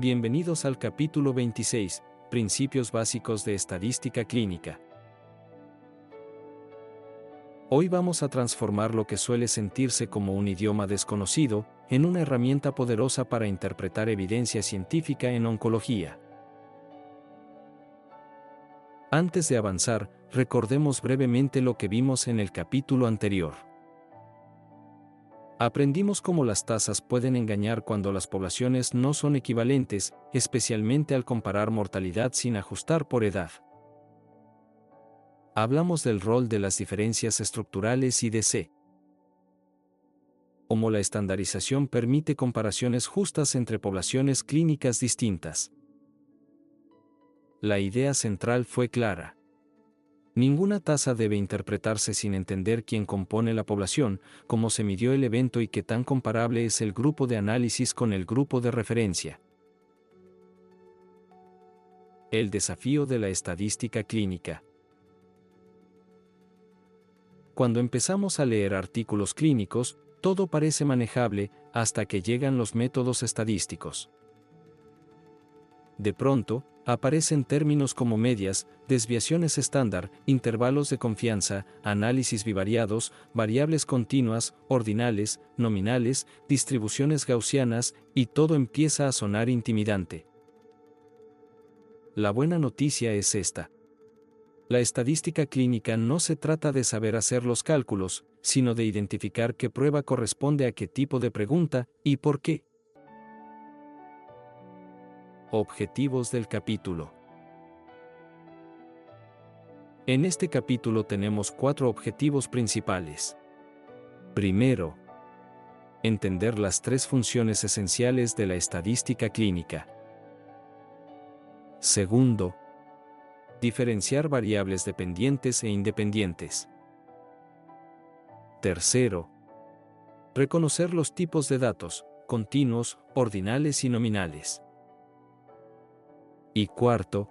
Bienvenidos al capítulo 26, Principios básicos de estadística clínica. Hoy vamos a transformar lo que suele sentirse como un idioma desconocido en una herramienta poderosa para interpretar evidencia científica en oncología. Antes de avanzar, recordemos brevemente lo que vimos en el capítulo anterior. Aprendimos cómo las tasas pueden engañar cuando las poblaciones no son equivalentes, especialmente al comparar mortalidad sin ajustar por edad. Hablamos del rol de las diferencias estructurales y de cómo la estandarización permite comparaciones justas entre poblaciones clínicas distintas. La idea central fue clara. Ninguna tasa debe interpretarse sin entender quién compone la población, cómo se midió el evento y qué tan comparable es el grupo de análisis con el grupo de referencia. El desafío de la estadística clínica. Cuando empezamos a leer artículos clínicos, todo parece manejable hasta que llegan los métodos estadísticos. De pronto, aparecen términos como medias, desviaciones estándar, intervalos de confianza, análisis bivariados, variables continuas, ordinales, nominales, distribuciones gaussianas, y todo empieza a sonar intimidante. La buena noticia es esta. La estadística clínica no se trata de saber hacer los cálculos, sino de identificar qué prueba corresponde a qué tipo de pregunta, y por qué. Objetivos del capítulo. En este capítulo tenemos 4 objetivos principales. Primero, entender las 3 funciones esenciales de la estadística clínica. Segundo, diferenciar variables dependientes e independientes. Tercero, reconocer los tipos de datos, continuos, ordinales y nominales. Y cuarto,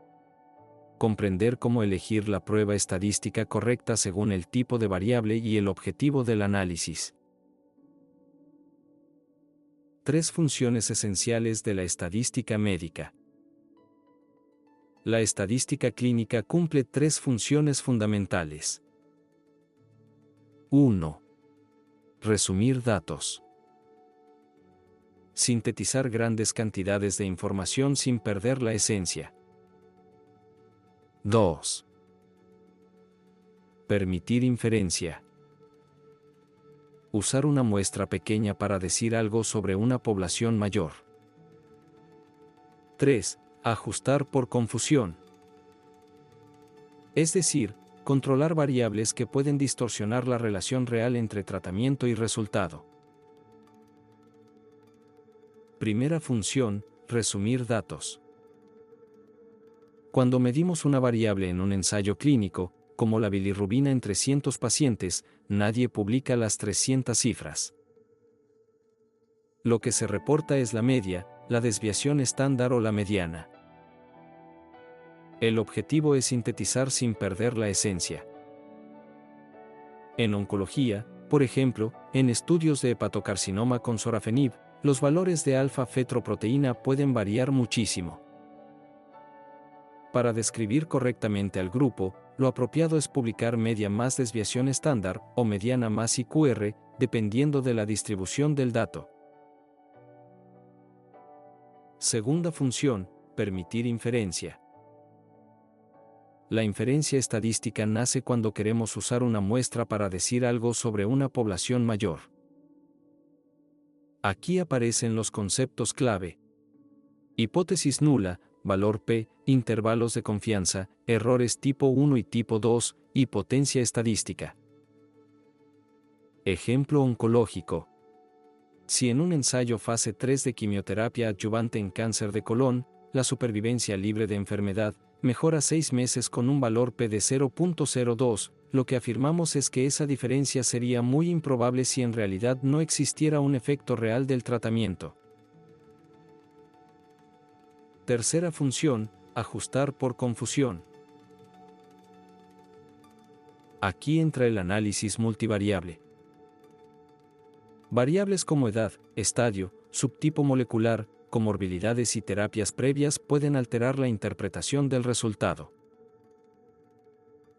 comprender cómo elegir la prueba estadística correcta según el tipo de variable y el objetivo del análisis. 3 funciones esenciales de la estadística médica. La estadística clínica cumple 3 funciones fundamentales. 1. Resumir datos. Sintetizar grandes cantidades de información sin perder la esencia. 2. Permitir inferencia. Usar una muestra pequeña para decir algo sobre una población mayor. 3. Ajustar por confusión. Es decir, controlar variables que pueden distorsionar la relación real entre tratamiento y resultado. Primera función, resumir datos. Cuando medimos una variable en un ensayo clínico, como la bilirrubina en 300 pacientes, nadie publica las 300 cifras. Lo que se reporta es la media, la desviación estándar o la mediana. El objetivo es sintetizar sin perder la esencia. En oncología, por ejemplo, en estudios de hepatocarcinoma con sorafenib, los valores de alfa-fetoproteína pueden variar muchísimo. Para describir correctamente al grupo, lo apropiado es publicar media más desviación estándar o mediana más IQR, dependiendo de la distribución del dato. Segunda función, permitir inferencia. La inferencia estadística nace cuando queremos usar una muestra para decir algo sobre una población mayor. Aquí aparecen los conceptos clave. Hipótesis nula, valor P, intervalos de confianza, errores tipo 1 y tipo 2, y potencia estadística. Ejemplo oncológico. Si en un ensayo fase 3 de quimioterapia adyuvante en cáncer de colon, la supervivencia libre de enfermedad mejora 6 meses con un valor P de 0.02, lo que afirmamos es que esa diferencia sería muy improbable si en realidad no existiera un efecto real del tratamiento. Tercera función, ajustar por confusión. Aquí entra el análisis multivariable. Variables como edad, estadio, subtipo molecular, comorbilidades y terapias previas pueden alterar la interpretación del resultado.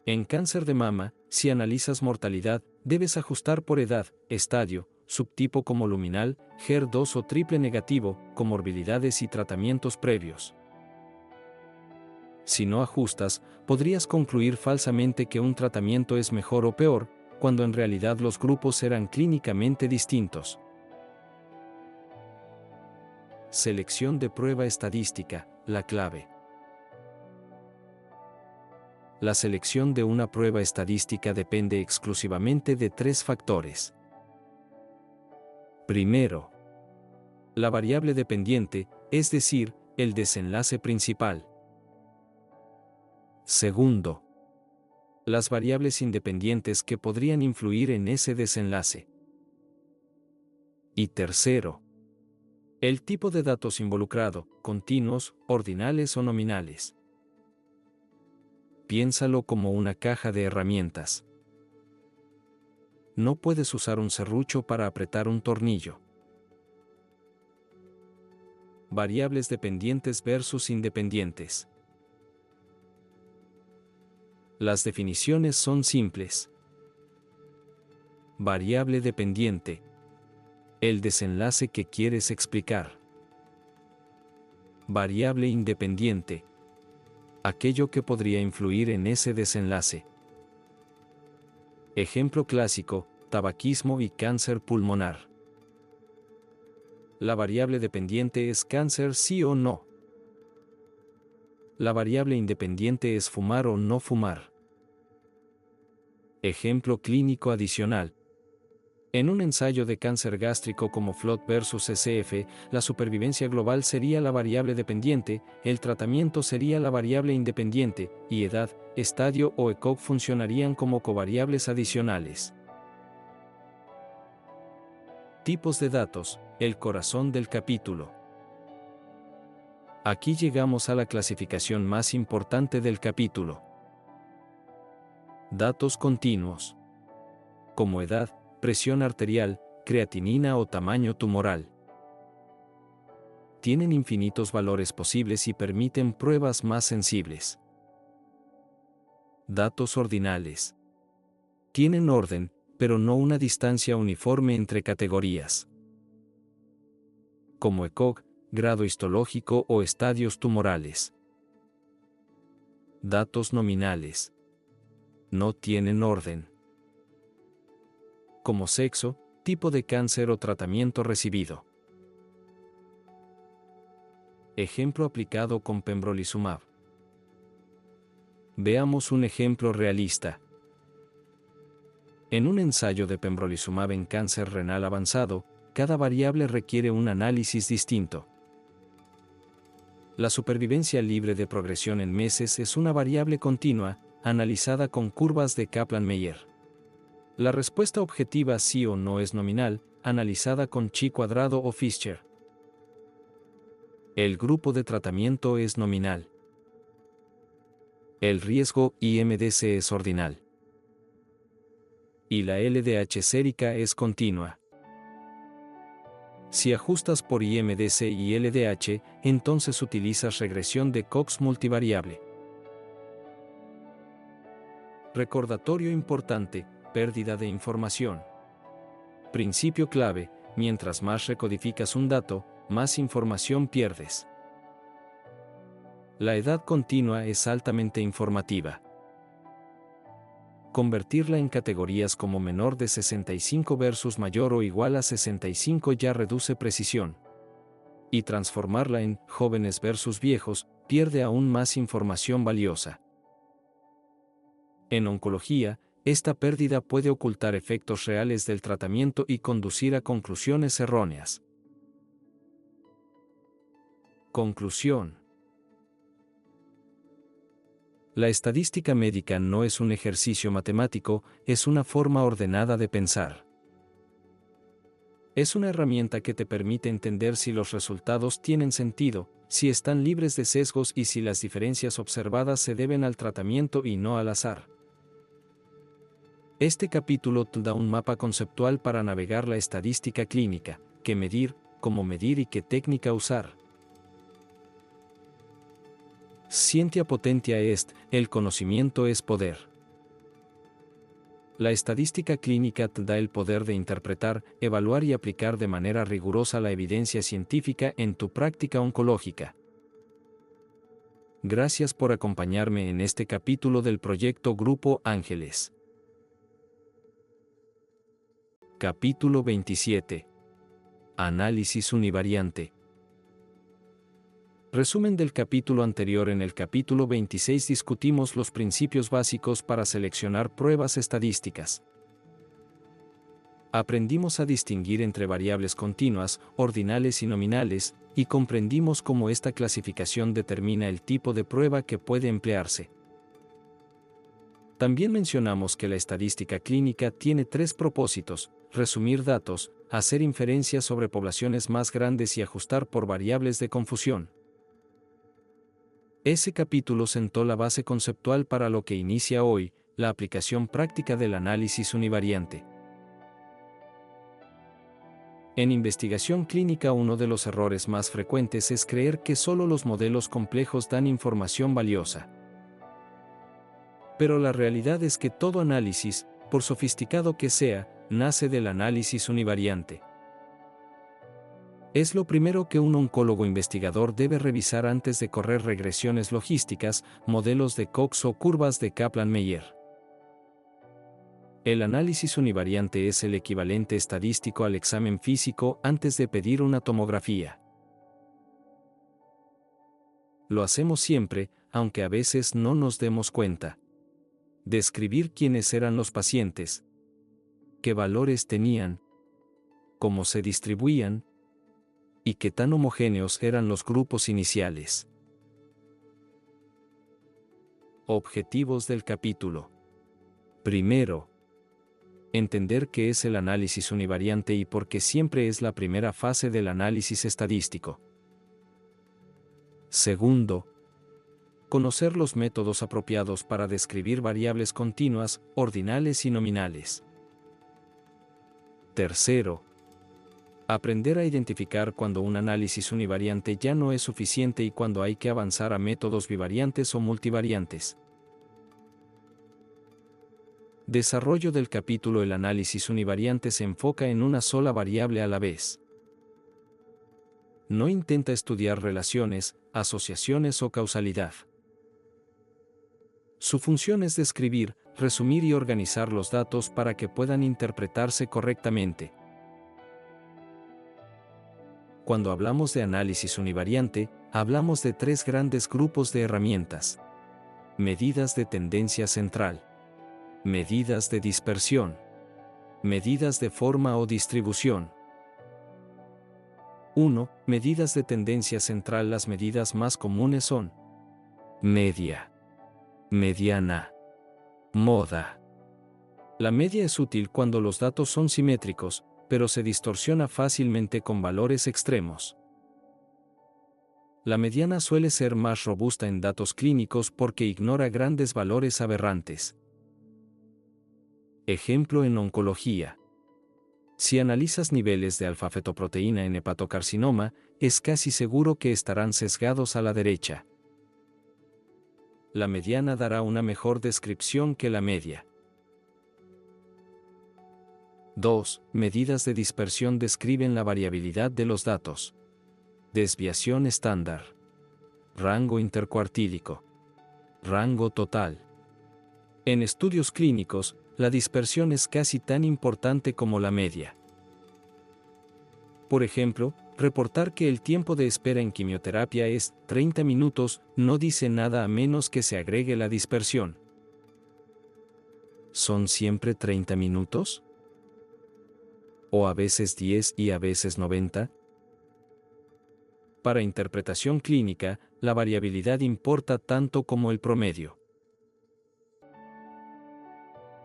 En cáncer de mama, si analizas mortalidad, debes ajustar por edad, estadio, subtipo como luminal, HER2 o triple negativo, comorbilidades y tratamientos previos. Si no ajustas, podrías concluir falsamente que un tratamiento es mejor o peor, cuando en realidad los grupos eran clínicamente distintos. Selección de prueba estadística, la clave. La selección de una prueba estadística depende exclusivamente de 3 factores. Primero, la variable dependiente, es decir, el desenlace principal. Segundo, las variables independientes que podrían influir en ese desenlace. Y tercero, el tipo de datos involucrado, continuos, ordinales o nominales. Piénsalo como una caja de herramientas. No puedes usar un serrucho para apretar un tornillo. Variables dependientes versus independientes. Las definiciones son simples. Variable dependiente. El desenlace que quieres explicar. Variable independiente. Aquello que podría influir en ese desenlace. Ejemplo clásico, tabaquismo y cáncer pulmonar. La variable dependiente es cáncer sí o no. La variable independiente es fumar o no fumar. Ejemplo clínico adicional. En un ensayo de cáncer gástrico como FLOT versus SF, la supervivencia global sería la variable dependiente, el tratamiento sería la variable independiente, y edad, estadio o ECOG funcionarían como covariables adicionales. Tipos de datos, el corazón del capítulo. Aquí llegamos a la clasificación más importante del capítulo. Datos continuos. Como edad, presión arterial, creatinina o tamaño tumoral. Tienen infinitos valores posibles y permiten pruebas más sensibles. Datos ordinales. Tienen orden, pero no una distancia uniforme entre categorías. Como ECOG, grado histológico o estadios tumorales. Datos nominales. No tienen orden. Como sexo, tipo de cáncer o tratamiento recibido. Ejemplo aplicado con pembrolizumab. Veamos un ejemplo realista. En un ensayo de pembrolizumab en cáncer renal avanzado, cada variable requiere un análisis distinto. La supervivencia libre de progresión en meses es una variable continua, analizada con curvas de Kaplan-Meier. La respuesta objetiva sí o no es nominal, analizada con chi cuadrado o Fischer. El grupo de tratamiento es nominal. El riesgo IMDC es ordinal. Y la LDH sérica es continua. Si ajustas por IMDC y LDH, entonces utilizas regresión de Cox multivariable. Recordatorio importante. Pérdida de información. Principio clave, mientras más recodificas un dato, más información pierdes. La edad continua es altamente informativa. Convertirla en categorías como menor de 65 versus mayor o igual a 65 ya reduce precisión. Y transformarla en jóvenes versus viejos pierde aún más información valiosa. En oncología, esta pérdida puede ocultar efectos reales del tratamiento y conducir a conclusiones erróneas. Conclusión. La estadística médica no es un ejercicio matemático, es una forma ordenada de pensar. Es una herramienta que te permite entender si los resultados tienen sentido, si están libres de sesgos y si las diferencias observadas se deben al tratamiento y no al azar. Este capítulo te da un mapa conceptual para navegar la estadística clínica, qué medir, cómo medir y qué técnica usar. Scientia potentia est, el conocimiento es poder. La estadística clínica te da el poder de interpretar, evaluar y aplicar de manera rigurosa la evidencia científica en tu práctica oncológica. Gracias por acompañarme en este capítulo del proyecto Grupo Ángeles. Capítulo 27. Análisis univariante. Resumen del capítulo anterior. En el capítulo 26 discutimos los principios básicos para seleccionar pruebas estadísticas. Aprendimos a distinguir entre variables continuas, ordinales y nominales, y comprendimos cómo esta clasificación determina el tipo de prueba que puede emplearse. También mencionamos que la estadística clínica tiene tres propósitos: resumir datos, hacer inferencias sobre poblaciones más grandes y ajustar por variables de confusión. Ese capítulo sentó la base conceptual para lo que inicia hoy, la aplicación práctica del análisis univariante. En investigación clínica, uno de los errores más frecuentes es creer que solo los modelos complejos dan información valiosa. Pero la realidad es que todo análisis, por sofisticado que sea, nace del análisis univariante. Es lo primero que un oncólogo investigador debe revisar antes de correr regresiones logísticas, modelos de Cox o curvas de Kaplan-Meier. El análisis univariante es el equivalente estadístico al examen físico antes de pedir una tomografía. Lo hacemos siempre, aunque a veces no nos demos cuenta. Describir quiénes eran los pacientes, qué valores tenían, cómo se distribuían, y qué tan homogéneos eran los grupos iniciales. Objetivos del capítulo. Primero, entender qué es el análisis univariante y por qué siempre es la primera fase del análisis estadístico. Segundo, conocer los métodos apropiados para describir variables continuas, ordinales y nominales. Tercero, aprender a identificar cuando un análisis univariante ya no es suficiente y cuando hay que avanzar a métodos bivariantes o multivariantes. Desarrollo del capítulo. El análisis univariante se enfoca en una sola variable a la vez. No intenta estudiar relaciones, asociaciones o causalidad. Su función es describir, resumir y organizar los datos para que puedan interpretarse correctamente. Cuando hablamos de análisis univariante, hablamos de tres grandes grupos de herramientas: medidas de tendencia central, medidas de dispersión, medidas de forma o distribución. 1. Medidas de tendencia central. Las medidas más comunes son media, mediana, moda. La media es útil cuando los datos son simétricos, pero se distorsiona fácilmente con valores extremos. La mediana suele ser más robusta en datos clínicos porque ignora grandes valores aberrantes. Ejemplo en oncología. Si analizas niveles de alfa-fetoproteína en hepatocarcinoma, es casi seguro que estarán sesgados a la derecha. La mediana dará una mejor descripción que la media. 2. Medidas de dispersión describen la variabilidad de los datos. Desviación estándar, rango intercuartílico, rango total. En estudios clínicos, la dispersión es casi tan importante como la media. Por ejemplo, reportar que el tiempo de espera en quimioterapia es 30 minutos no dice nada a menos que se agregue la dispersión. ¿Son siempre 30 minutos? ¿O a veces 10 y a veces 90? Para interpretación clínica, la variabilidad importa tanto como el promedio.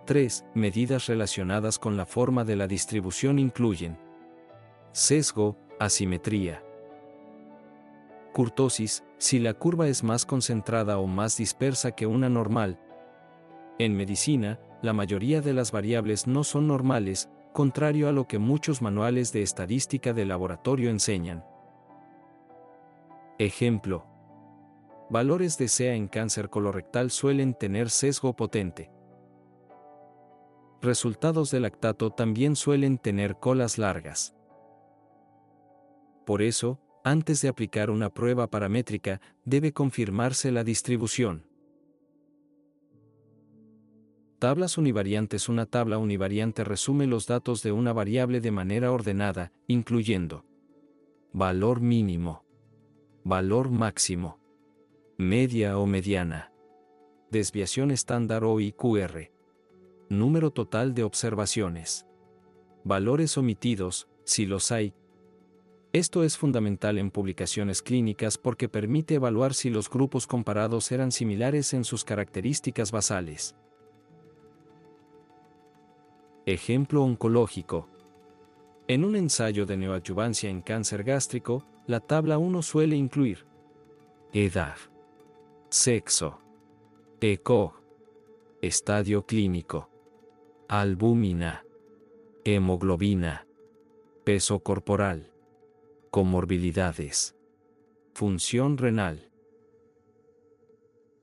3. Medidas relacionadas con la forma de la distribución incluyen sesgo, asimetría, kurtosis, si la curva es más concentrada o más dispersa que una normal. En medicina, la mayoría de las variables no son normales, contrario a lo que muchos manuales de estadística de laboratorio enseñan. Ejemplo: Valores de CA en cáncer colorectal suelen tener sesgo potente. Resultados de lactato también suelen tener colas largas. Por eso, antes de aplicar una prueba paramétrica, debe confirmarse la distribución. Tablas univariantes. Una tabla univariante resume los datos de una variable de manera ordenada, incluyendo valor mínimo, valor máximo, media o mediana, desviación estándar o IQR, número total de observaciones, valores omitidos, si los hay. Esto es fundamental en publicaciones clínicas porque permite evaluar si los grupos comparados eran similares en sus características basales. Ejemplo oncológico. En un ensayo de neoadjuvancia en cáncer gástrico, la tabla 1 suele incluir edad, sexo, ECOG, estadio clínico, albúmina, hemoglobina, peso corporal, comorbilidades, función renal.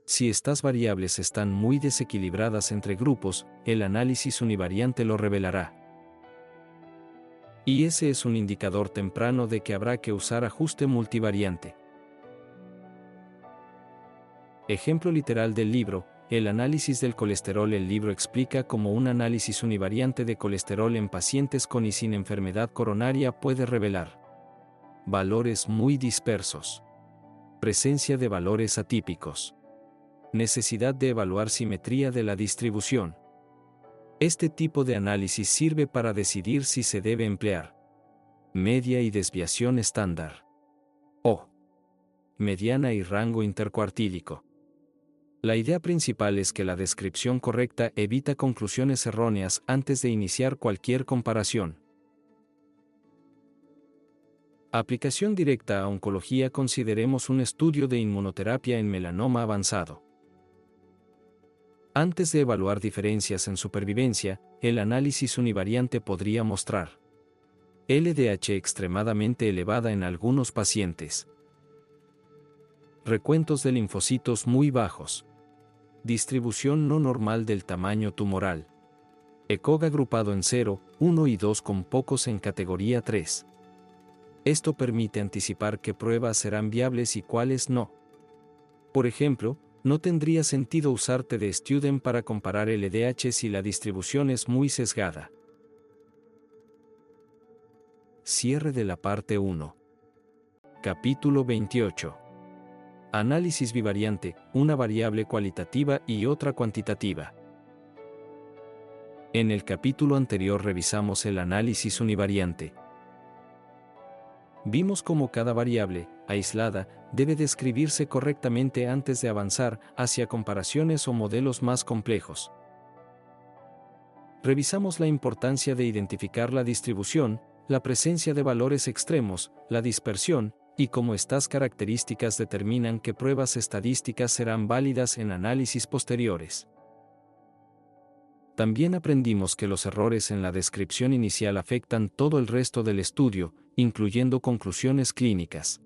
Si estas variables están muy desequilibradas entre grupos, el análisis univariante lo revelará. Y ese es un indicador temprano de que habrá que usar ajuste multivariante. Ejemplo literal del libro, el análisis del colesterol. El libro explica cómo un análisis univariante de colesterol en pacientes con y sin enfermedad coronaria puede revelar valores muy dispersos, presencia de valores atípicos, necesidad de evaluar simetría de la distribución. Este tipo de análisis sirve para decidir si se debe emplear media y desviación estándar o mediana y rango intercuartílico. La idea principal es que la descripción correcta evita conclusiones erróneas antes de iniciar cualquier comparación. Aplicación directa a oncología. Consideremos un estudio de inmunoterapia en melanoma avanzado. Antes de evaluar diferencias en supervivencia, el análisis univariante podría mostrar LDH extremadamente elevada en algunos pacientes, recuentos de linfocitos muy bajos, distribución no normal del tamaño tumoral, ECOG agrupado en 0, 1 y 2 con pocos en categoría 3. Esto permite anticipar qué pruebas serán viables y cuáles no. Por ejemplo, no tendría sentido usar TD-Student para comparar el LDH si la distribución es muy sesgada. Cierre de la parte 1. Capítulo 28. Análisis bivariante, una variable cualitativa y otra cuantitativa. En el capítulo anterior revisamos el análisis univariante. Vimos cómo cada variable, aislada, debe describirse correctamente antes de avanzar hacia comparaciones o modelos más complejos. Revisamos la importancia de identificar la distribución, la presencia de valores extremos, la dispersión, y cómo estas características determinan qué pruebas estadísticas serán válidas en análisis posteriores. También aprendimos que los errores en la descripción inicial afectan todo el resto del estudio, incluyendo conclusiones clínicas.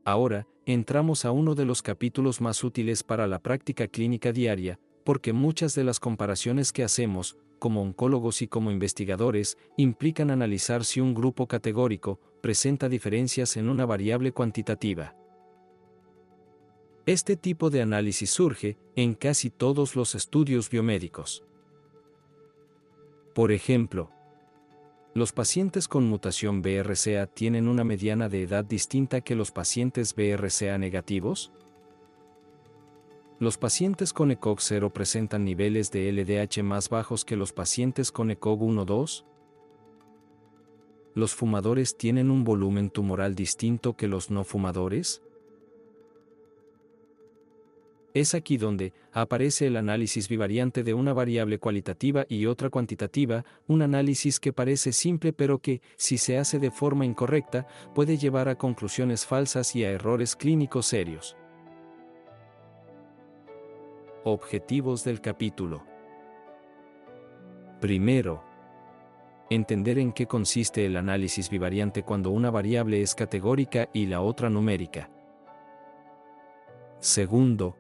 Ahora, entramos a uno de los capítulos más útiles para la práctica clínica diaria, porque muchas de las comparaciones que hacemos, como oncólogos y como investigadores, implican analizar si un grupo categórico presenta diferencias en una variable cuantitativa. Este tipo de análisis surge en casi todos los estudios biomédicos. Por ejemplo, ¿los pacientes con mutación BRCA tienen una mediana de edad distinta que los pacientes BRCA negativos? ¿Los pacientes con ECOG 0 presentan niveles de LDH más bajos que los pacientes con ECOG 1-2? ¿Los fumadores tienen un volumen tumoral distinto que los no fumadores? Es aquí donde aparece el análisis bivariante de una variable cualitativa y otra cuantitativa, un análisis que parece simple pero que, si se hace de forma incorrecta, puede llevar a conclusiones falsas y a errores clínicos serios. Objetivos del capítulo. Primero, Entender en qué consiste el análisis bivariante cuando una variable es categórica y la otra numérica. Segundo,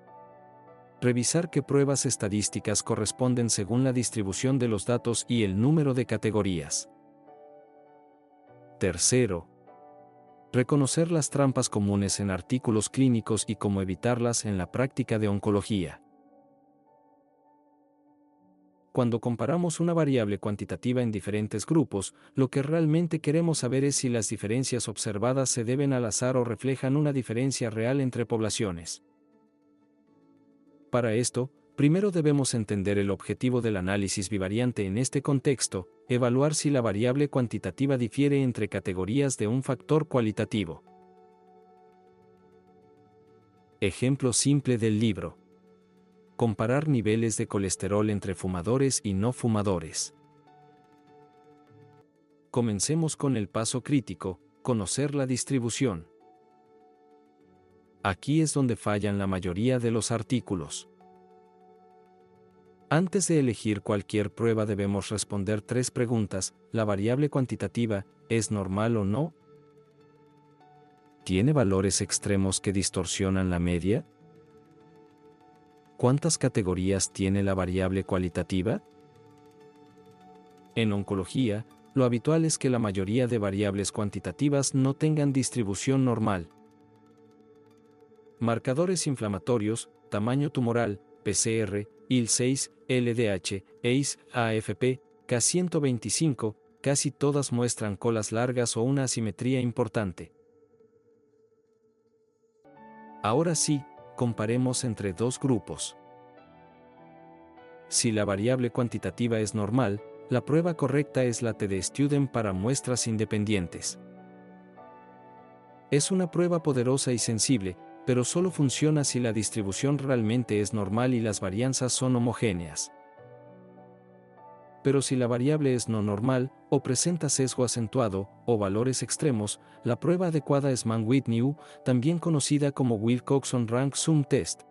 revisar qué pruebas estadísticas corresponden según la distribución de los datos y el número de categorías. Tercero, reconocer las trampas comunes en artículos clínicos y cómo evitarlas en la práctica de oncología. Cuando comparamos una variable cuantitativa en diferentes grupos, lo que realmente queremos saber es si las diferencias observadas se deben al azar o reflejan una diferencia real entre poblaciones. Para esto, primero debemos entender el objetivo del análisis bivariante en este contexto, evaluar si la variable cuantitativa difiere entre categorías de un factor cualitativo. Ejemplo simple del libro. Comparar niveles de colesterol entre fumadores y no fumadores. Comencemos con el paso crítico, conocer la distribución. Aquí es donde fallan la mayoría de los artículos. Antes de elegir cualquier prueba debemos responder 3 preguntas. ¿La variable cuantitativa es normal o no? ¿Tiene valores extremos que distorsionan la media? ¿Cuántas categorías tiene la variable cualitativa? En oncología, lo habitual es que la mayoría de variables cuantitativas no tengan distribución normal. Marcadores inflamatorios, tamaño tumoral, PCR, IL6, LDH, ACE, AFP, K125, casi todas muestran colas largas o una asimetría importante. Ahora sí, comparemos entre dos grupos. Si la variable cuantitativa es normal, la prueba correcta es la TD-Student para muestras independientes. Es una prueba poderosa y sensible, pero solo funciona si la distribución realmente es normal y las varianzas son homogéneas. Pero si la variable es no normal, o presenta sesgo acentuado, o valores extremos, la prueba adecuada es Mann-Whitney, también conocida como Wilcoxon Rank Sum Test.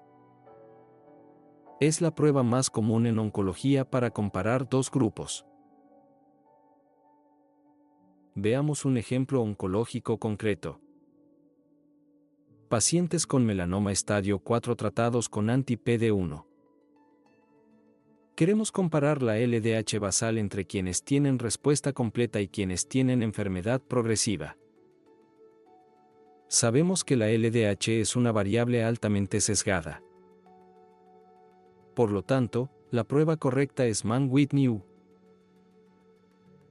Es la prueba más común en oncología para comparar dos grupos. Veamos un ejemplo oncológico concreto. Pacientes con melanoma estadio 4 tratados con anti-PD-1. Queremos comparar la LDH basal entre quienes tienen respuesta completa y quienes tienen enfermedad progresiva. Sabemos que la LDH es una variable altamente sesgada. Por lo tanto, la prueba correcta es Mann-Whitney.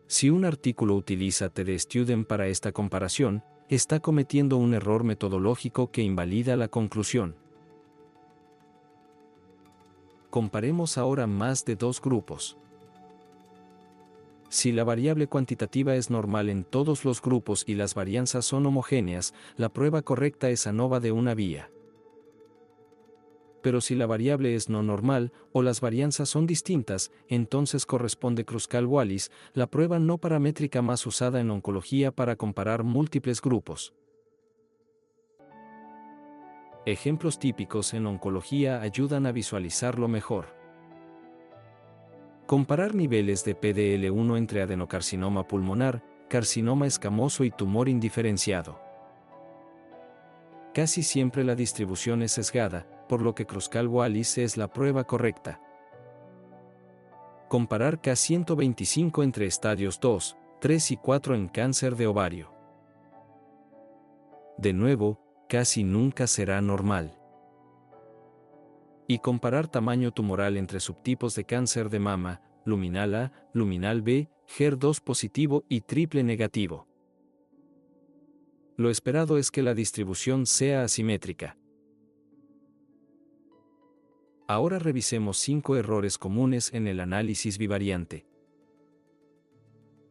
Si un artículo utiliza TD-Student para esta comparación, está cometiendo un error metodológico que invalida la conclusión. Comparemos ahora más de dos grupos. Si la variable cuantitativa es normal en todos los grupos y las varianzas son homogéneas, la prueba correcta es ANOVA de una vía. Pero si la variable es no normal, o las varianzas son distintas, entonces corresponde Kruskal-Wallis, la prueba no paramétrica más usada en oncología para comparar múltiples grupos. Ejemplos típicos en oncología ayudan a visualizarlo mejor. Comparar niveles de PDL1 entre adenocarcinoma pulmonar, carcinoma escamoso y tumor indiferenciado. Casi siempre la distribución es sesgada, por lo que Kruskal-Wallis es la prueba correcta. Comparar K125 entre estadios 2, 3 y 4 en cáncer de ovario. De nuevo, casi nunca será normal. Y comparar tamaño tumoral entre subtipos de cáncer de mama, luminal A, luminal B, HER2 positivo y triple negativo. Lo esperado es que la distribución sea asimétrica. Ahora revisemos 5 errores comunes en el análisis bivariante.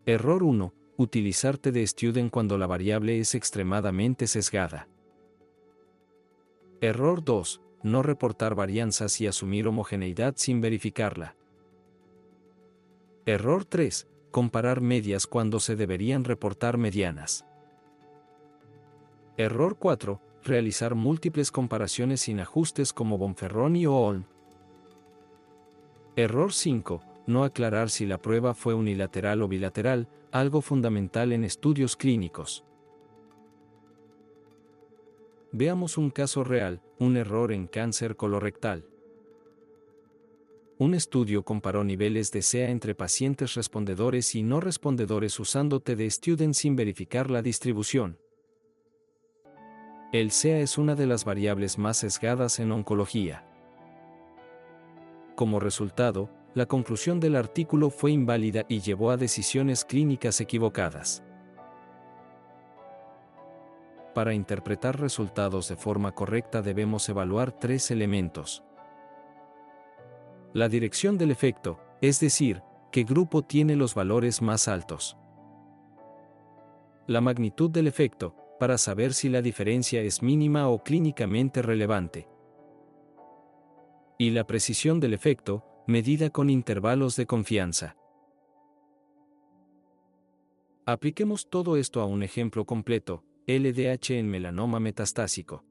Error 1. Utilizar TD-Student cuando la variable es extremadamente sesgada. Error 2. No reportar varianzas y asumir homogeneidad sin verificarla. Error 3. Comparar medias cuando se deberían reportar medianas. Error 4. Realizar múltiples comparaciones sin ajustes como Bonferroni o Olm. Error 5. no aclarar si la prueba fue unilateral o bilateral, algo fundamental en estudios clínicos. Veamos un caso real, un error en cáncer colorectal. Un estudio comparó niveles de CA entre pacientes respondedores y no respondedores usando TD Student sin verificar la distribución. El CA es una de las variables más sesgadas en oncología. Como resultado, la conclusión del artículo fue inválida y llevó a decisiones clínicas equivocadas. Para interpretar resultados de forma correcta debemos evaluar 3 elementos. La dirección del efecto, es decir, qué grupo tiene los valores más altos. La magnitud del efecto, para saber si la diferencia es mínima o clínicamente relevante. Y la precisión del efecto, medida con intervalos de confianza. Apliquemos todo esto a un ejemplo completo, LDH en melanoma metastásico.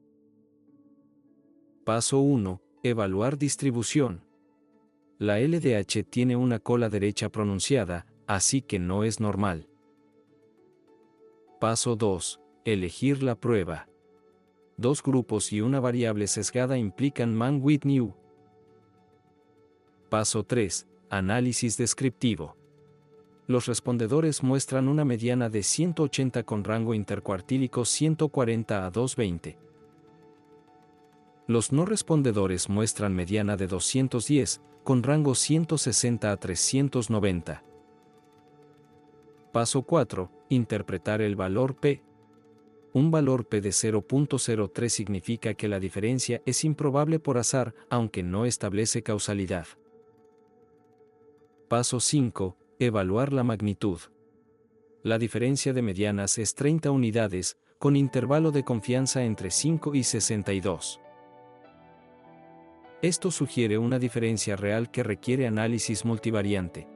Paso 1. Evaluar distribución. La LDH tiene una cola derecha pronunciada, así que no es normal. Paso 2. Elegir la prueba. 2 grupos y una variable sesgada implican Mann-Whitney. Paso 3. Análisis descriptivo. Los respondedores muestran una mediana de 180 con rango intercuartílico 140 a 220. Los no respondedores muestran mediana de 210, con rango 160 a 390. Paso 4. Interpretar el valor P. Un valor P de 0.03 significa que la diferencia es improbable por azar, aunque no establece causalidad. Paso 5. Evaluar la magnitud. La diferencia de medianas es 30 unidades, con intervalo de confianza entre 5 y 62. Esto sugiere una diferencia real que requiere análisis multivariante.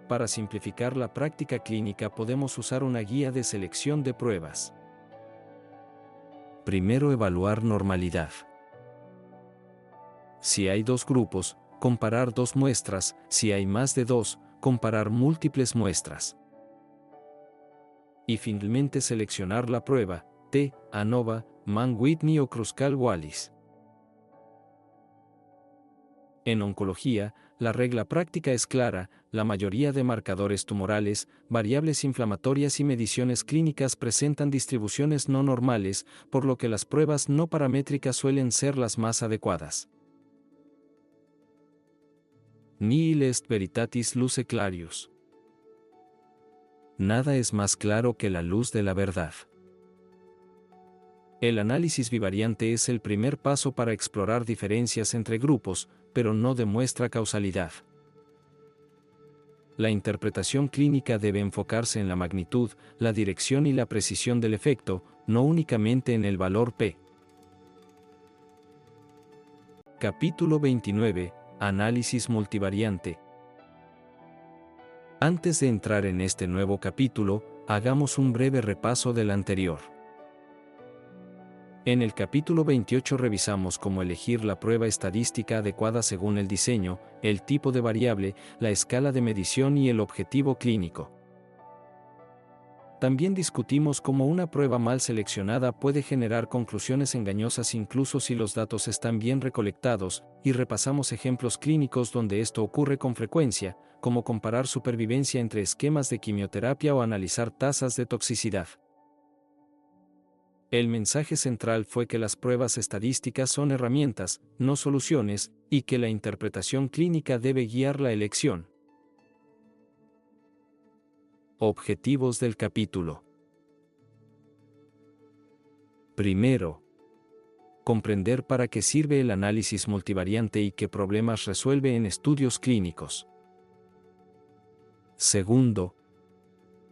Para simplificar la práctica clínica podemos usar una guía de selección de pruebas. Primero, evaluar normalidad. Si hay 2 grupos, comparar 2 muestras, si hay más de 2, comparar múltiples muestras. Y finalmente seleccionar la prueba, T, ANOVA, Mann-Whitney o Kruskal-Wallis. En oncología, la regla práctica es clara: la mayoría de marcadores tumorales, variables inflamatorias y mediciones clínicas presentan distribuciones no normales, por lo que las pruebas no paramétricas suelen ser las más adecuadas. Nihil est veritatis luce clarius. Nada es más claro que la luz de la verdad. El análisis bivariante es el primer paso para explorar diferencias entre grupos, pero no demuestra causalidad. La interpretación clínica debe enfocarse en la magnitud, la dirección y la precisión del efecto, no únicamente en el valor P. Capítulo 29. Análisis multivariante. Antes de entrar en este nuevo capítulo, hagamos un breve repaso del anterior. En el capítulo 28 revisamos cómo elegir la prueba estadística adecuada según el diseño, el tipo de variable, la escala de medición y el objetivo clínico. También discutimos cómo una prueba mal seleccionada puede generar conclusiones engañosas incluso si los datos están bien recolectados, y repasamos ejemplos clínicos donde esto ocurre con frecuencia, como comparar supervivencia entre esquemas de quimioterapia o analizar tasas de toxicidad. El mensaje central fue que las pruebas estadísticas son herramientas, no soluciones, y que la interpretación clínica debe guiar la elección. Objetivos del capítulo. Primero, comprender para qué sirve el análisis multivariante y qué problemas resuelve en estudios clínicos. Segundo,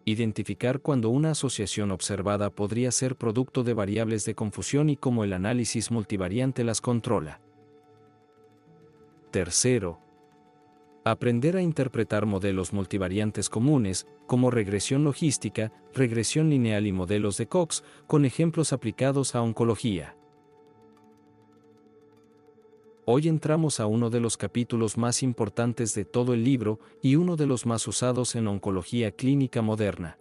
identificar cuando una asociación observada podría ser producto de variables de confusión y cómo el análisis multivariante las controla. Tercero, aprender a interpretar modelos multivariantes comunes, como regresión logística, regresión lineal y modelos de Cox, con ejemplos aplicados a oncología. Hoy entramos a uno de los capítulos más importantes de todo el libro y uno de los más usados en oncología clínica moderna.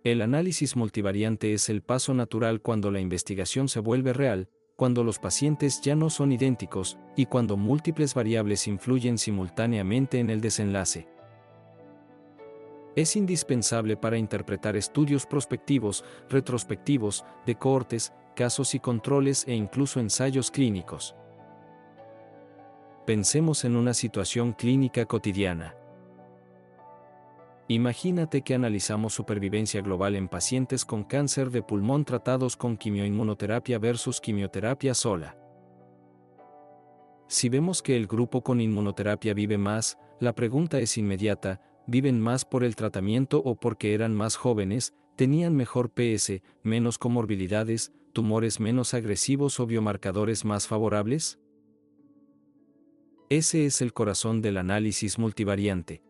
El análisis multivariante es el paso natural cuando la investigación se vuelve real, cuando los pacientes ya no son idénticos y cuando múltiples variables influyen simultáneamente en el desenlace. Es indispensable para interpretar estudios prospectivos, retrospectivos, de cohortes, casos y controles e incluso ensayos clínicos. Pensemos en una situación clínica cotidiana. Imagínate que analizamos supervivencia global en pacientes con cáncer de pulmón tratados con quimioinmunoterapia versus quimioterapia sola. Si vemos que el grupo con inmunoterapia vive más, la pregunta es inmediata: ¿viven más por el tratamiento o porque eran más jóvenes, tenían mejor PS, menos comorbilidades, tumores menos agresivos o biomarcadores más favorables? Ese es el corazón del análisis multivariante.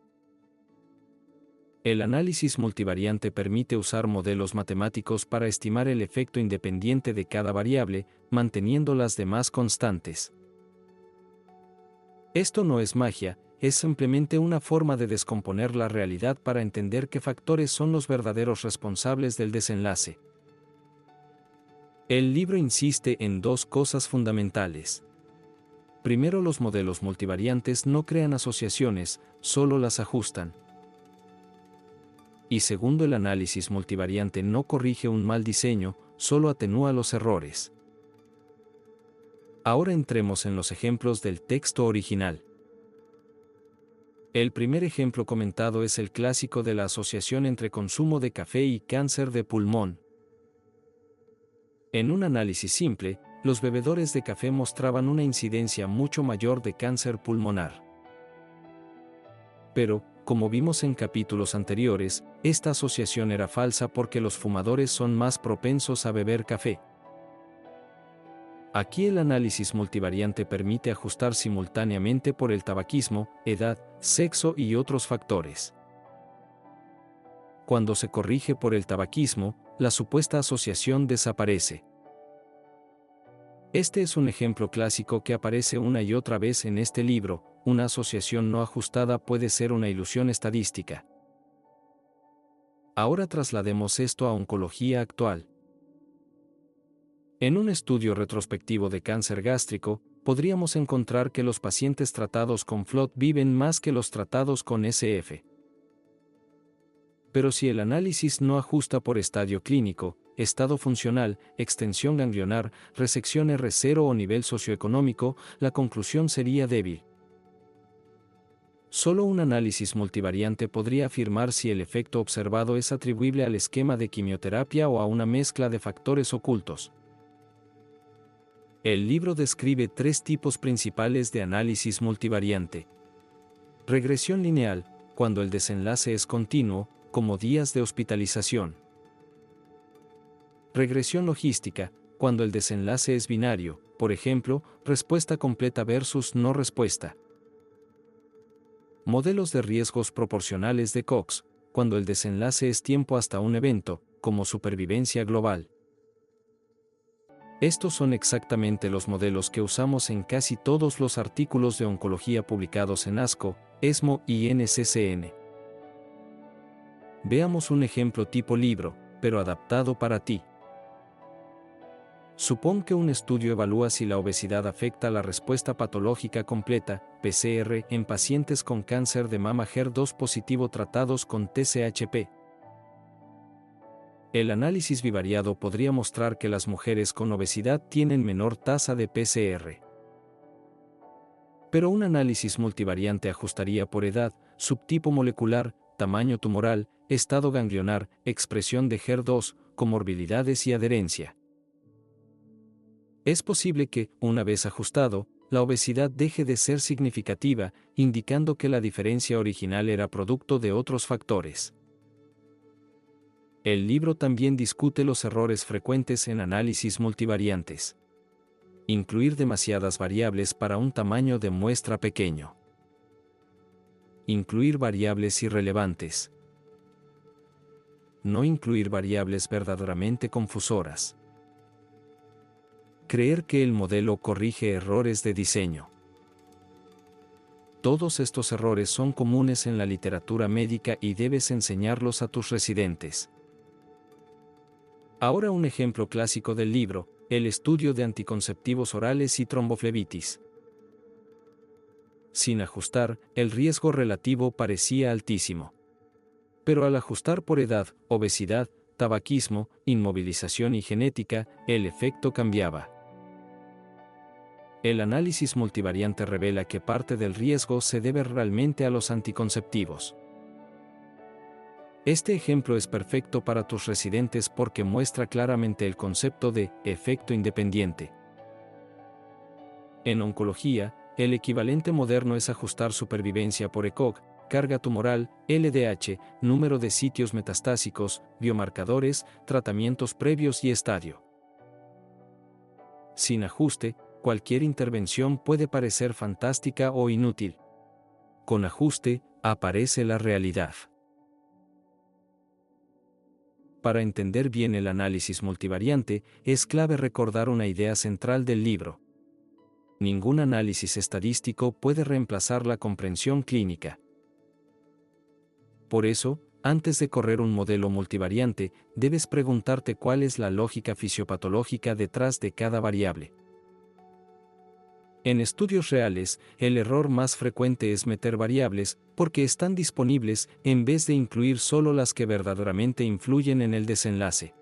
El análisis multivariante permite usar modelos matemáticos para estimar el efecto independiente de cada variable, manteniendo las demás constantes. Esto no es magia, es simplemente una forma de descomponer la realidad para entender qué factores son los verdaderos responsables del desenlace. El libro insiste en dos cosas fundamentales. Primero, los modelos multivariantes no crean asociaciones, solo las ajustan. Y segundo, el análisis multivariante no corrige un mal diseño, solo atenúa los errores. Ahora entremos en los ejemplos del texto original. El primer ejemplo comentado es el clásico de la asociación entre consumo de café y cáncer de pulmón. En un análisis simple, los bebedores de café mostraban una incidencia mucho mayor de cáncer pulmonar. Pero, como vimos en capítulos anteriores, esta asociación era falsa porque los fumadores son más propensos a beber café. Aquí el análisis multivariante permite ajustar simultáneamente por el tabaquismo, edad, sexo y otros factores. Cuando se corrige por el tabaquismo, la supuesta asociación desaparece. Este es un ejemplo clásico que aparece una y otra vez en este libro: una asociación no ajustada puede ser una ilusión estadística. Ahora traslademos esto a oncología actual. En un estudio retrospectivo de cáncer gástrico, podríamos encontrar que los pacientes tratados con FLOT viven más que los tratados con SF. Pero si el análisis no ajusta por estadio clínico, estado funcional, extensión ganglionar, resección R0 o nivel socioeconómico, la conclusión sería débil. Solo un análisis multivariante podría afirmar si el efecto observado es atribuible al esquema de quimioterapia o a una mezcla de factores ocultos. El libro describe tres tipos principales de análisis multivariante. Regresión lineal, cuando el desenlace es continuo, como días de hospitalización. Regresión logística, cuando el desenlace es binario, por ejemplo, respuesta completa versus no respuesta. Modelos de riesgos proporcionales de Cox, cuando el desenlace es tiempo hasta un evento, como supervivencia global. Estos son exactamente los modelos que usamos en casi todos los artículos de oncología publicados en ASCO, ESMO y NCCN. Veamos un ejemplo tipo libro, pero adaptado para ti. Supón que un estudio evalúa si la obesidad afecta la respuesta patológica completa, PCR, en pacientes con cáncer de mama HER2 positivo tratados con TCHP. El análisis bivariado podría mostrar que las mujeres con obesidad tienen menor tasa de PCR. Pero un análisis multivariante ajustaría por edad, subtipo molecular, tamaño tumoral, estado ganglionar, expresión de HER2, comorbilidades y adherencia. Es posible que, una vez ajustado, la obesidad deje de ser significativa, indicando que la diferencia original era producto de otros factores. El libro también discute los errores frecuentes en análisis multivariantes. Incluir demasiadas variables para un tamaño de muestra pequeño. Incluir variables irrelevantes. No incluir variables verdaderamente confusoras. creer que el modelo corrige errores de diseño. Todos estos errores son comunes en la literatura médica y debes enseñarlos a tus residentes. Ahora un ejemplo clásico del libro, el estudio de anticonceptivos orales y tromboflebitis. Sin ajustar, el riesgo relativo parecía altísimo. Pero al ajustar por edad, obesidad, tabaquismo, inmovilización y genética, el efecto cambiaba. El análisis multivariante revela que parte del riesgo se debe realmente a los anticonceptivos. Este ejemplo es perfecto para tus residentes porque muestra claramente el concepto de efecto independiente. En oncología, el equivalente moderno es ajustar supervivencia por ECOG, carga tumoral, LDH, número de sitios metastásicos, biomarcadores, tratamientos previos y estadio. Sin ajuste, cualquier intervención puede parecer fantástica o inútil. Con ajuste, aparece la realidad. Para entender bien el análisis multivariante, es clave recordar una idea central del libro. Ningún análisis estadístico puede reemplazar la comprensión clínica. Por eso, antes de correr un modelo multivariante, debes preguntarte cuál es la lógica fisiopatológica detrás de cada variable. En estudios reales, el error más frecuente es meter variables, porque están disponibles, en vez de incluir solo las que verdaderamente influyen en el desenlace.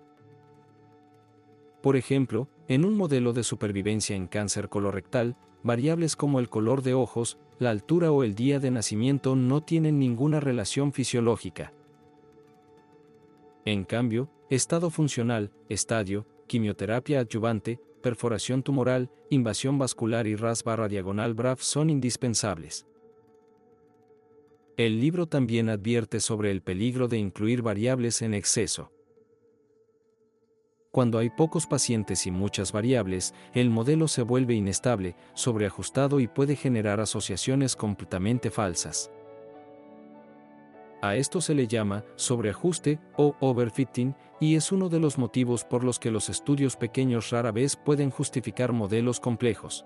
Por ejemplo, en un modelo de supervivencia en cáncer colorectal, variables como el color de ojos, la altura o el día de nacimiento no tienen ninguna relación fisiológica. En cambio, estado funcional, estadio, quimioterapia adyuvante, perforación tumoral, invasión vascular y RAS/diagonal BRAF son indispensables. El libro también advierte sobre el peligro de incluir variables en exceso. Cuando hay pocos pacientes y muchas variables, el modelo se vuelve inestable, sobreajustado y puede generar asociaciones completamente falsas. A esto se le llama sobreajuste o overfitting, y es uno de los motivos por los que los estudios pequeños rara vez pueden justificar modelos complejos.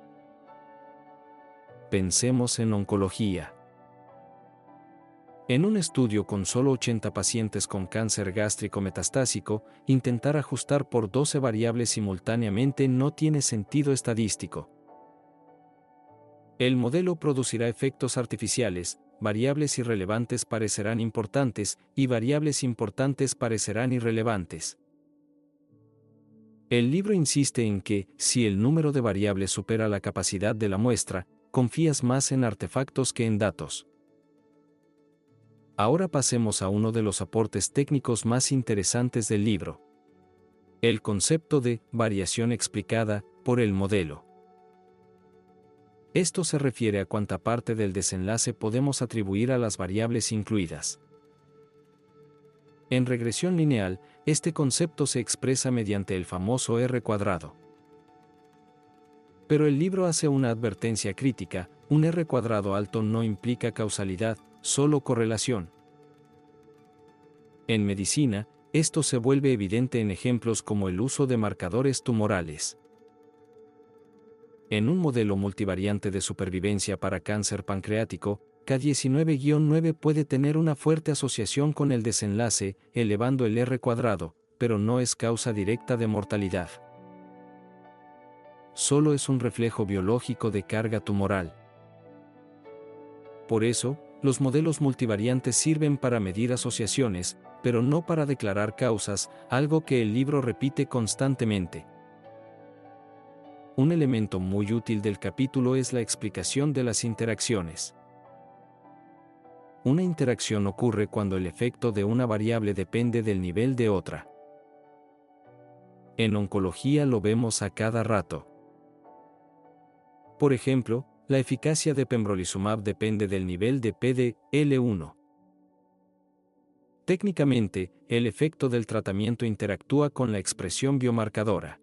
Pensemos en oncología. En un estudio con solo 80 pacientes con cáncer gástrico metastásico, intentar ajustar por 12 variables simultáneamente no tiene sentido estadístico. El modelo producirá efectos artificiales, variables irrelevantes parecerán importantes y variables importantes parecerán irrelevantes. El libro insiste en que, si el número de variables supera la capacidad de la muestra, confías más en artefactos que en datos. Ahora pasemos a uno de los aportes técnicos más interesantes del libro. El concepto de variación explicada por el modelo. Esto se refiere a cuánta parte del desenlace podemos atribuir a las variables incluidas. En regresión lineal, este concepto se expresa mediante el famoso R². Pero el libro hace una advertencia crítica: un R² alto no implica causalidad, solo correlación. En medicina, esto se vuelve evidente en ejemplos como el uso de marcadores tumorales. En un modelo multivariante de supervivencia para cáncer pancreático, K19-9 puede tener una fuerte asociación con el desenlace, elevando el R², pero no es causa directa de mortalidad. Solo es un reflejo biológico de carga tumoral. Por eso, los modelos multivariantes sirven para medir asociaciones, pero no para declarar causas, algo que el libro repite constantemente. Un elemento muy útil del capítulo es la explicación de las interacciones. Una interacción ocurre cuando el efecto de una variable depende del nivel de otra. En oncología lo vemos a cada rato. Por ejemplo, la eficacia de pembrolizumab depende del nivel de PD-L1. Técnicamente, el efecto del tratamiento interactúa con la expresión biomarcadora.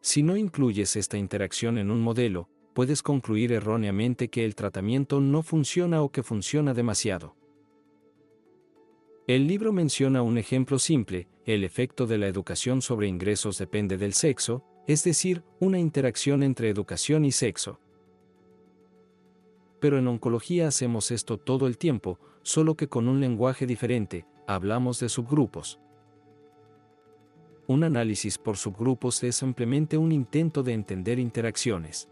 Si no incluyes esta interacción en un modelo, puedes concluir erróneamente que el tratamiento no funciona o que funciona demasiado. El libro menciona un ejemplo simple: el efecto de la educación sobre ingresos depende del sexo, es decir, una interacción entre educación y sexo. Pero en oncología hacemos esto todo el tiempo, solo que con un lenguaje diferente, hablamos de subgrupos. Un análisis por subgrupos es simplemente un intento de entender interacciones.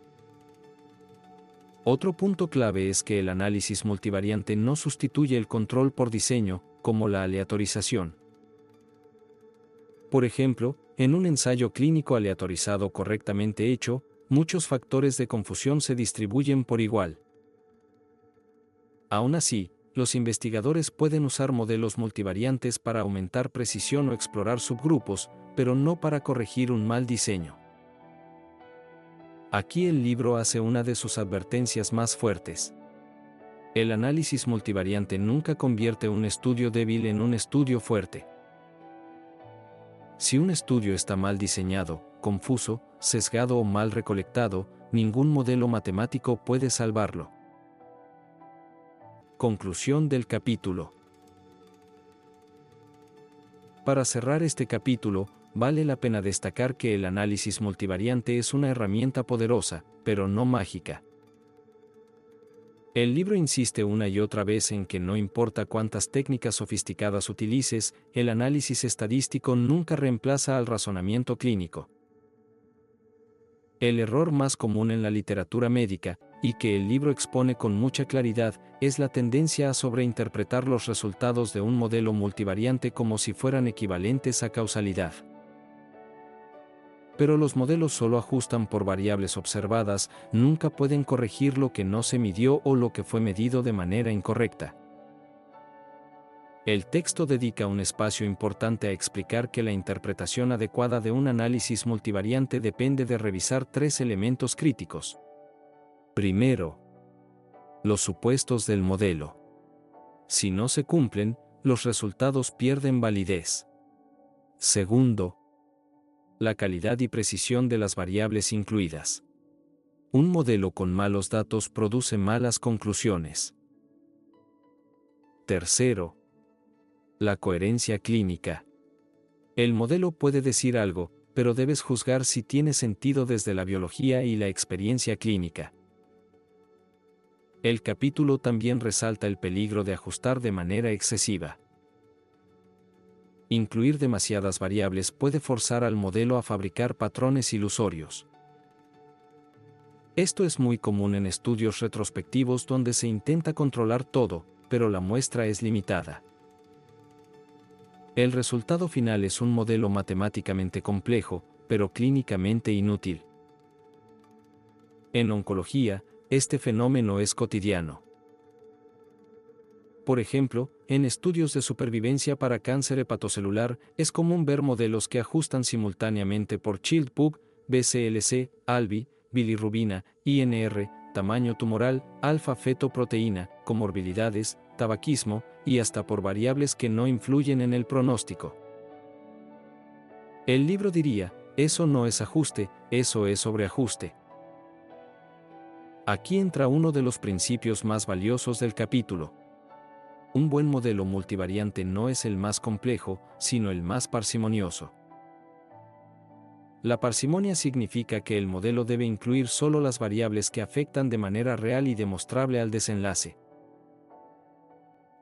Otro punto clave es que el análisis multivariante no sustituye el control por diseño, como la aleatorización. Por ejemplo, en un ensayo clínico aleatorizado correctamente hecho, muchos factores de confusión se distribuyen por igual. Aún así, los investigadores pueden usar modelos multivariantes para aumentar precisión o explorar subgrupos, pero no para corregir un mal diseño. Aquí el libro hace una de sus advertencias más fuertes. El análisis multivariante nunca convierte un estudio débil en un estudio fuerte. Si un estudio está mal diseñado, confuso, sesgado o mal recolectado, ningún modelo matemático puede salvarlo. Conclusión del capítulo. Para cerrar este capítulo, vale la pena destacar que el análisis multivariante es una herramienta poderosa, pero no mágica. El libro insiste una y otra vez en que no importa cuántas técnicas sofisticadas utilices, el análisis estadístico nunca reemplaza al razonamiento clínico. El error más común en la literatura médica, y que el libro expone con mucha claridad, es la tendencia a sobreinterpretar los resultados de un modelo multivariante como si fueran equivalentes a causalidad. Pero los modelos solo ajustan por variables observadas, nunca pueden corregir lo que no se midió o lo que fue medido de manera incorrecta. El texto dedica un espacio importante a explicar que la interpretación adecuada de un análisis multivariante depende de revisar tres elementos críticos. Primero, los supuestos del modelo. Si no se cumplen, los resultados pierden validez. Segundo, la calidad y precisión de las variables incluidas. Un modelo con malos datos produce malas conclusiones. Tercero, la coherencia clínica. El modelo puede decir algo, pero debes juzgar si tiene sentido desde la biología y la experiencia clínica. El capítulo también resalta el peligro de ajustar de manera excesiva. Incluir demasiadas variables puede forzar al modelo a fabricar patrones ilusorios. Esto es muy común en estudios retrospectivos donde se intenta controlar todo, pero la muestra es limitada. El resultado final es un modelo matemáticamente complejo, pero clínicamente inútil. En oncología, este fenómeno es cotidiano. Por ejemplo, en estudios de supervivencia para cáncer hepatocelular, es común ver modelos que ajustan simultáneamente por Child-Pugh, BCLC, ALBI, bilirrubina, INR, tamaño tumoral, alfa-fetoproteína, comorbilidades, tabaquismo, y hasta por variables que no influyen en el pronóstico. El libro diría, eso no es ajuste, eso es sobreajuste. Aquí entra uno de los principios más valiosos del capítulo. Un buen modelo multivariante no es el más complejo, sino el más parsimonioso. La parsimonia significa que el modelo debe incluir solo las variables que afectan de manera real y demostrable al desenlace.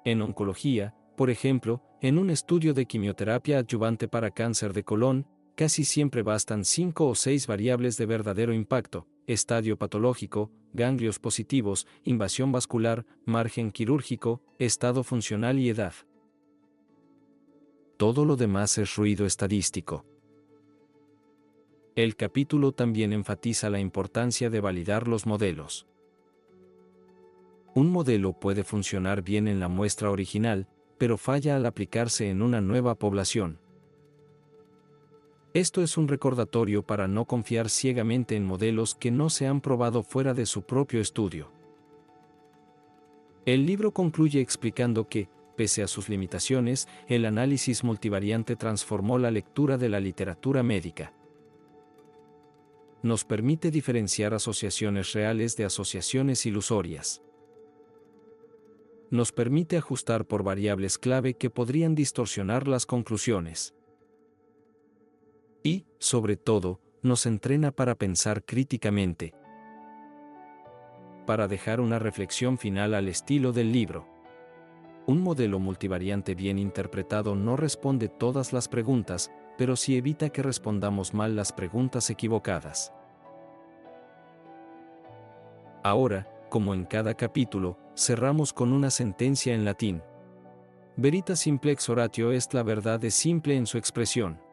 En oncología, por ejemplo, en un estudio de quimioterapia adyuvante para cáncer de colon, casi siempre bastan 5 o 6 variables de verdadero impacto: estadio patológico, ganglios positivos, invasión vascular, margen quirúrgico, estado funcional y edad. Todo lo demás es ruido estadístico. El capítulo también enfatiza la importancia de validar los modelos. Un modelo puede funcionar bien en la muestra original, pero falla al aplicarse en una nueva población. Esto es un recordatorio para no confiar ciegamente en modelos que no se han probado fuera de su propio estudio. El libro concluye explicando que, pese a sus limitaciones, el análisis multivariante transformó la lectura de la literatura médica. Nos permite diferenciar asociaciones reales de asociaciones ilusorias. Nos permite ajustar por variables clave que podrían distorsionar las conclusiones. Y, sobre todo, nos entrena para pensar críticamente. Para dejar una reflexión final al estilo del libro. Un modelo multivariante bien interpretado no responde todas las preguntas, pero sí evita que respondamos mal las preguntas equivocadas. Ahora, como en cada capítulo, cerramos con una sentencia en latín. Veritas simplex oratio est, la verdad es simple en su expresión.